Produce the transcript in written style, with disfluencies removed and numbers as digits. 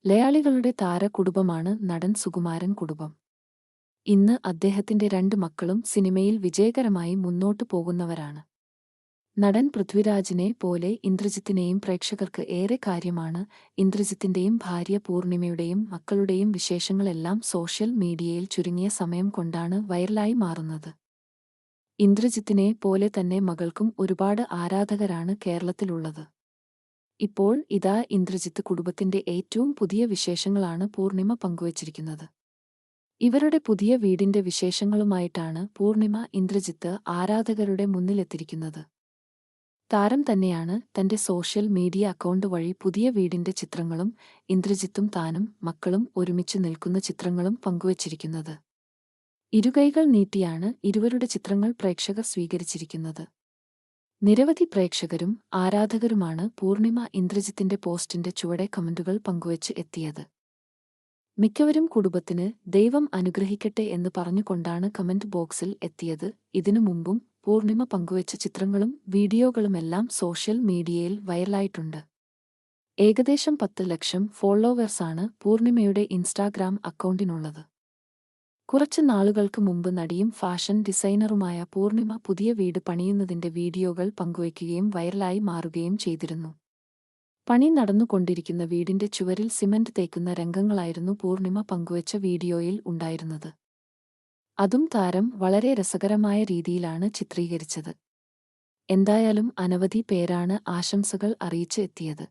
ലയാളികളുടെ താരകുടുംബമാണ് നടൻ സുകുമാരൻ കുടുംബം. ഇന്ന് അദ്ദേഹത്തിന്റെ 2 മക്കളും സിനിമയിൽ വിജയകരമായി മുന്നോട്ടു പോകുന്നവരാണ്. നടൻ പൃഥ്വിരാജിനെ പോലെ ഇന്ദ്രജിത്തിനെയും പ്രേക്ഷകർക്ക് ഏറെ കാര്യമാണ്. ഇന്ദ്രജിത്തിന്റെയും ഭാര്യ പൂർണിമയുടെയും മക്കളുടെയും വിശേഷങ്ങളെല്ലാം സോഷ്യൽ മീഡിയയിൽ ചുരുങ്ങിയ സമയം കൊണ്ടാണ് വൈറലായി മാറുന്നത്. ഇന്ദ്രജിത്തിനെ പോലെ തന്നെ മകൾക്കും ഒരുപാട് ആരാധകരാണ് കേരളത്തിലുള്ളത്. ഇപ്പോൾ ഇതാ ഇന്ദ്രജിത്ത് കുടുംബത്തിന്റെ ഏറ്റവും പുതിയ വിശേഷങ്ങളാണ് പൂർണിമ പങ്കുവച്ചിരിക്കുന്നത്. ഇവരുടെ പുതിയ വീടിന്റെ വിശേഷങ്ങളുമായിട്ടാണ് പൂർണിമ ഇന്ദ്രജിത്ത് ആരാധകരുടെ മുന്നിലെത്തിയിരിക്കുന്നത്. താരം തന്നെയാണ് തന്റെ സോഷ്യൽ മീഡിയ അക്കൗണ്ട് വഴി പുതിയ വീടിന്റെ ചിത്രങ്ങളും ഇന്ദ്രജിത്തും താനും മക്കളും ഒരുമിച്ച് നിൽക്കുന്ന ചിത്രങ്ങളും പങ്കുവച്ചിരിക്കുന്നത്. ഇരുകൈകൾ നീട്ടിയാണ് ഇരുവരുടെ ചിത്രങ്ങൾ പ്രേക്ഷകർ സ്വീകരിച്ചിരിക്കുന്നത്. നിരവധി പ്രേക്ഷകരും ആരാധകരുമാണ് പൂർണിമ ഇന്ദ്രജിത്തിന്റെ പോസ്റ്റിന്റെ ചുവടെ കമന്റുകൾ പങ്കുവച്ച് എത്തിയത്. മിക്കവരും കുടുംബത്തിന് ദൈവം അനുഗ്രഹിക്കട്ടെ എന്ന് പറഞ്ഞുകൊണ്ടാണ് കമന്റ് ബോക്സിൽ എത്തിയത്. ഇതിനു മുമ്പും പൂർണിമ പങ്കുവച്ച ചിത്രങ്ങളും വീഡിയോകളുമെല്ലാം സോഷ്യൽ മീഡിയയിൽ വൈറലായിട്ടുണ്ട്. ഏകദേശം 10 ലക്ഷം ഫോളോവേഴ്സാണ് പൂർണിമയുടെ ഇൻസ്റ്റാഗ്രാം അക്കൗണ്ടിനുള്ളത്. കുറച്ച് നാളുകൾക്ക് മുമ്പ് നടിയും ഫാഷൻ ഡിസൈനറുമായ പൂർണിമ പുതിയ വീട് പണിയുന്നതിന്റെ വീഡിയോകൾ പങ്കുവയ്ക്കുകയും വൈറലായി മാറുകയും ചെയ്തിരുന്നു. പണി നടന്നുകൊണ്ടിരിക്കുന്ന വീടിന്റെ ചുവരിൽ സിമന്റ് തേക്കുന്ന രംഗങ്ങളായിരുന്നു പൂർണിമ പങ്കുവച്ച വീഡിയോയിൽ ഉണ്ടായിരുന്നത്. അതും താരം വളരെ രസകരമായ രീതിയിലാണ് ചിത്രീകരിച്ചത്. എന്തായാലും അനവധി പേരാണ് ആശംസകൾ അറിയിച്ച് എത്തിയത്.